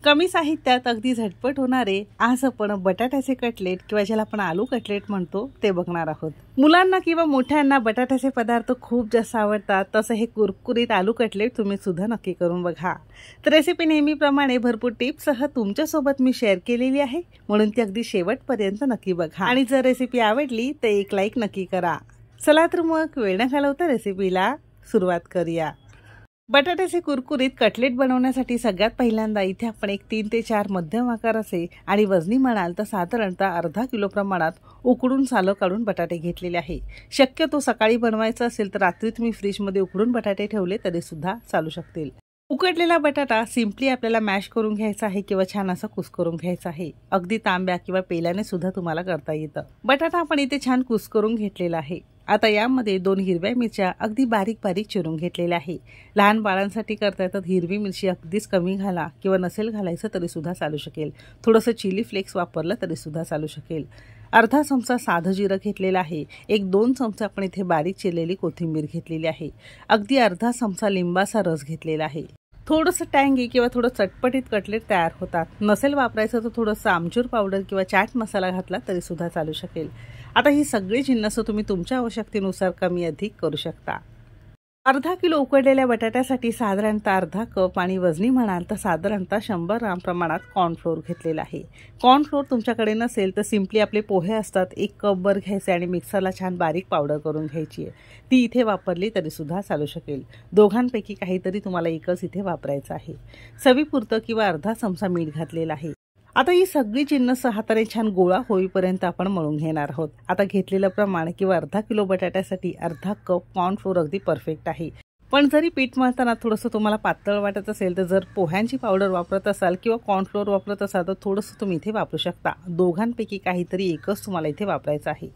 कमी साहित्यात अगदी झटपट होणारे आज आपण बटाट्याचे कटलेट किंवा ज्याला आपण आलू कटलेट म्हणतो ते बघणार आहोत। मुलांना किंवा मोठ्यांना बटाट्याचे पदार्थ खूप जास्त आवडतात, तसे हे कुरकुरीत आलू कटलेट तुम्ही सुद्धा नक्की करून बघा। तर रेसिपी नेहमीप्रमाणे भरपूर टिप्ससह तुमच्यासोबत मी शेअर केलेली आहे, म्हणून ती अगदी शेवटपर्यंत नक्की बघा आणि जर रेसिपी आवडली तर एक लाईक नक्की करा। चला तर मग वेळ न घालवता रेसिपीला सुरुवात करूया। बटाट्याचे कुरकुरीत कटलेट बनवण्यासाठी सगळ्यात पहिल्यांदा इथे आपण एक 3 ते 4 मध्यम आकाराचे आणि वजनी म्हणाल तर साधारणतः अर्धा किलो प्रमाणात उकडून सालं काढून बटाटे घेतलेले आहे। शक्यतो सकाळी बनवायचं असेल तर रात्री तुम्ही फ्रीजमध्ये उकडून बटाटे ठेवले तरी सुद्धा चालू शकतील। उकडलेला बटाटा सिंपली आपल्याला मॅश करून घ्यायचा आहे किंवा छान असा कुस्करून घ्यायचा आहे। अगदी तांब्या किंवा पेल्याने सुद्धा तुम्हाला करता येतं। बटाटा आपण इथे छान कुस्करून घेतलेला आहे। आता यामध्ये 2 हिरव्या मिरच्या अगदी बारीक बारीक चिरून घेतलेल्या आहे। लहान बाळांसाठी करता येतात हिरवी मिरची अगदीच कमी घाला किंवा नसेल घालायचं तरी सुद्धा चालू शकेल। थोडंसं चिली फ्लेक्स वापरलं तरी सुद्धा चालू शकेल। अर्धा चमचा साधं जिरं घेतलेलं आहे। 1-2 चमचे आपण इथे बारीक चिरलेली कोथिंबीर घेतलेली आहे। अगदी अर्धा चमचा लिंबाचा रस घेतलेला आहे। थोडंसं टँगी किंवा थोडं चटपटीत कटलेट तयार होतात। नसेल वापरायचं तर थोडंसं आमचूर पावडर किंवा चाट मसाला घातला तरी सुद्धा चालू शकेल। आता ही सगळी जिन्नस तुम्ही तुमच्या आवश्यकतेनुसार कमी अधिक करू शकता। अर्धा किलो उकडलेल्या बटाट्यासाठी साधारणतः अर्धा कप आणि वजनी म्हणाल तर साधारणतः 100 ग्राम प्रमाणात कॉर्नफ्लोअर घेतलेला आहे। कॉर्नफ्लोअर तुमच्याकडे नसेल तर सिंपली आपले पोहे असतात 1 कपभर घ्यायचे आणि मिक्सरला छान बारीक पावडर करून घ्यायची आहे। ती इथे वापरली तरी सुद्धा चालू शकेल। दोघांपैकी काहीतरी तुम्हाला एकच इथे वापरायचं आहे। चवीपुरतं किंवा अर्धा चमचा मीठ घातलेलं आहे। आता ही सगळी जिन्नस हाताने छान गोळा होईपर्यंत आपण मळून घेणार आहोत। आता घेतलेलं प्रमाण किंवा अर्धा किलो बटाट्यासाठी अर्धा कप कॉर्नफ्लोअर अगदी परफेक्ट आहे। पण जरी पीठ मळताना थोडंसं तुम्हाला पातळ वाटत असेल तर जर पोह्यांची पावडर वापरत असाल किंवा कॉर्नफ्लोअर वापरत असाल तर थोडंसं तुम्ही इथे वापरू शकता। दोघांपैकी काहीतरी एकच तुम्हाला इथे वापरायचं आहे।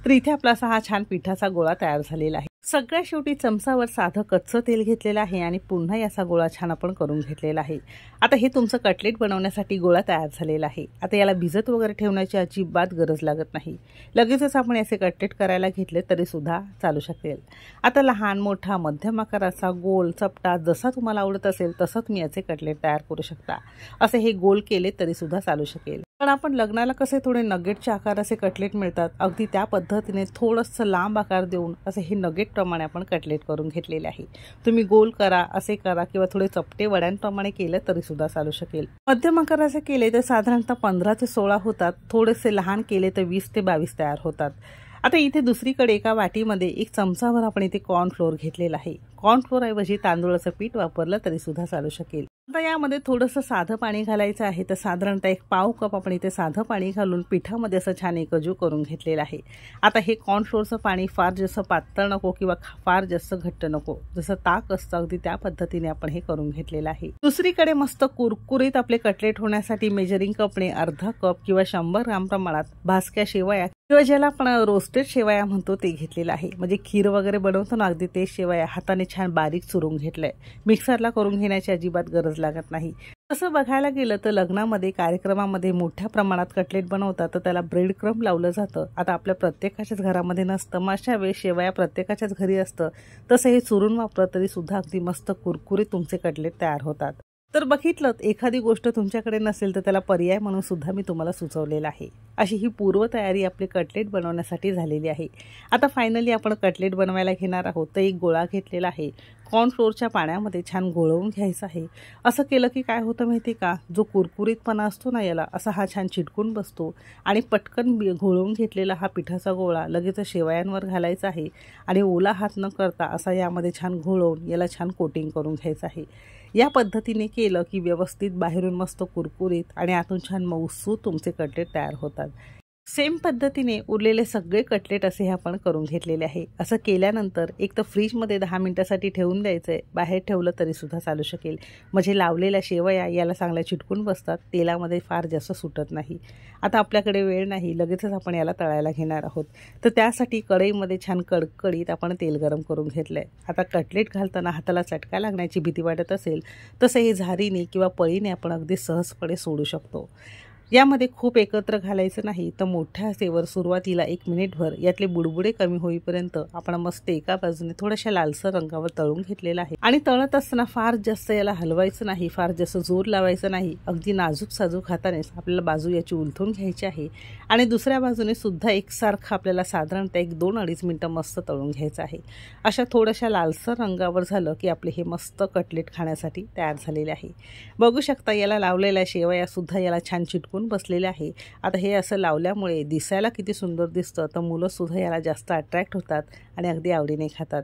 तर इथे आपला हा छान पिठाचा गोळा तयार झालेला आहे। सगळ्यात शेवटी चमचावर साधं कच्चं तेल घेतलेलं आहे आणि पुन्हा याचा गोळा छान आपण करून घेतलेला आहे। आता हे तुमचं कटलेट बनवण्यासाठी गोळा तयार झालेला आहे। आता याला भिजत वगैरे ठेवण्याची अजिबात गरज लागत नाही। लगेचच आपण याचे कटलेट करायला घेतले तरी सुद्धा चालू शकेल। आता लहान मोठा मध्यम आकाराचा गोल चपटा जसा तुम्हाला आवडत असेल तसं तुम्ही याचे कटलेट तयार करू शकता। असे हे गोल केले तरी सुद्धा चालू शकेल। पण आपण लग्नाला कसे थोडे नगेटच्या आकाराचे कटलेट मिळतात अगदी त्या पद्धतीने थोडंसं लांब आकार देऊन असे हे नगेट प्रमाणे आपण कटलेट करून घेतलेले आहे। तुम्ही गोल करा असे करा किंवा थोडे चपटे वड्यांप्रमाणे केले तरी सुद्धा चालू शकेल। मध्यम आकाराचे केले तर साधारणतः 15 ते 16 होतात। थोडेसे लहान केले तर 20 ते 22 तयार होतात। आता इथे दुसरीकडे एका वाटीमध्ये 1 चमचाभर आपण इथे कॉर्नफ्लोअर घेतलेला आहे। कॉर्नफ्लोअर ऐवजी तांदूळाचं पीठ वापरलं तरी सुद्धा चालू शकेल। आता यामध्ये थोडंसं साधं पाणी घालायचं आहे। तर साधारणतः 1 पाव कप आपण इथे साधं पाणी घालून पिठामध्ये असं छान एकजीव करून घेतलेलं आहे। आता हे कॉर्नफ्लोअरचं पाणी फार जास्त पातळ नको किंवा फार जास्त घट्ट नको, जसं ताक असतं अगदी त्या पद्धतीने आपण हे करून घेतलेलं आहे। दुसरीकडे मस्त कुरकुरीत आपले कटलेट होण्यासाठी मेजरिंग कपने अर्धा कप किंवा 100 ग्राम प्रमाणात भाजक्या शेवया किंवा ज्याला आपण रोस्टेड शेवया म्हणतो ते घेतलेलं आहे। म्हणजे खीर वगैरे बनवतो ना अगदी ते शेवया हाताने छान बारीक चुरून घेतलंय। मिक्सरला करून घेण्याची अजिबात गरज लागत नाही। तसं बघायला गेलं तर लग्नामध्ये कार्यक्रमामध्ये मोठ्या प्रमाणात कटलेट बनवतात तर त्याला ब्रेड क्रम्ब लावलं जातं। आता आपल्या प्रत्येकाच्याच घरामध्ये नसतं, मग अशा वेळी शेवया प्रत्येकाच्याच घरी असतं, तसं हे चुरून वापरलं तरी सुद्धा अगदी मस्त कुरकुरीत तुमचे कटलेट तयार होतात। तर बघितलं एखादी गोष्ट तुमच्याकडे नसेल तर त्याला पर्याय म्हणून सुद्धा मी तुम्हाला सुचवलेला आहे। अशी ही पूर्वतयारी आपली कटलेट बनवण्यासाठी झालेली आहे। आता फायनली आपण कटलेट बनवायला घेणार आहोत। तर एक गोळा घेतलेला आहे। कॉर्नफ्लोअरच्या पाण्यामध्ये छान घोळवून घ्यायचं आहे। असं केलं की काय होतं माहिती का, जो कुरकुरीतपणा असतो ना याला असा हा छान चिटकून बसतो आणि पटकन घोळवून घेतलेला हा पिठाचा गोळा लगेच शेवयांवर घालायचा आहे आणि ओला हात न करता असा यामध्ये छान घोळवून याला छान कोटिंग करून घ्यायचं आहे। या पद्धतीने केलं की व्यवस्थित बाहेरून मस्त कुरकुरीत आणि आतून छान मऊसूत तुमचे कटलेट तयार होतात। सेम पद्धतीने उरलेले सगळे कटलेट असे आपण करून घेतलेले आहे। असं केल्यानंतर एक तर फ्रीजमध्ये 10 मिनिटांसाठी ठेवून द्यायचं आहे। बाहेर ठेवलं तरी सुद्धा चालू शकेल, म्हणजे लावलेल्या शेवया याला चांगल्या चिटकून बसतात, तेलामध्ये फार जास्त सुटत नाही। आता आपल्याकडे वेळ नाही, लगेचच आपण याला तळायला घेणार आहोत। तर त्यासाठी कढईमध्ये छान कडकडीत आपण तेल गरम करून घेतलंय। आता कटलेट घालताना हाताला चटका लागण्याची भीती वाटत असेल तसं हे झारीने किंवा पळीने आपण अगदी सहजपणे सोडू शकतो। यामध्ये खूप एकत्र घालायचं नाही, तर मोठ्या आचेवर सुरुवातीला 1 मिनिटभर यातले बुडबुडे कमी होईपर्यंत आपण मस्त एका बाजूने थोड्याशा लालसर रंगावर तळून घेतलेला आहे। आणि तळत असताना फार जास्त याला हलवायचं नाही, फार जास्त जोर लावायचं नाही, अगदी नाजूक साजूक हातानेच आपल्याला बाजू याची उलथून घ्यायची आहे आणि दुसऱ्या बाजूने सुद्धा एकसारखं आपल्याला साधारणतः 1-2-2.5 मिनिटं मस्त तळून घ्यायचं आहे। अशा थोड्याशा लालसर रंगावर झालं की आपले हे मस्त कटलेट खाण्यासाठी तयार झालेले आहे। बघू शकता याला लावलेल्या शेवया सुद्धा याला छान चिटकून बसलेले आहे। आता हे असं लावल्यामुळे दिसायला किती सुंदर दिसतं, तर मुलं सुद्धा याला जास्त अट्रॅक्ट होतात आणि अगदी आवडीने खातात।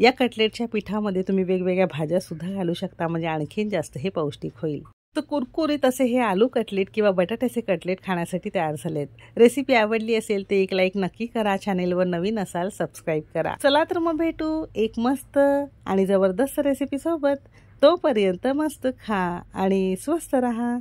या कटलेटच्या पिठामध्ये तुम्ही वेगवेगळ्या भाज्या सुद्धा घालू शकता, म्हणजे आणखीन जास्त हे पौष्टिक होईल। तर कुरकुरीत असे हे आलू कटलेट किंवा बटाट्याचे कटलेट खाण्यासाठी तयार झालेत। रेसिपी आवडली असेल तर एक लाईक नक्की करा, चॅनेलवर नवीन असाल सबस्क्राईब करा। चला तर मग भेटू एक मस्त आणि जबरदस्त रेसिपी सोबत। तोपर्यंत मस्त खा आणि स्वस्त रहा।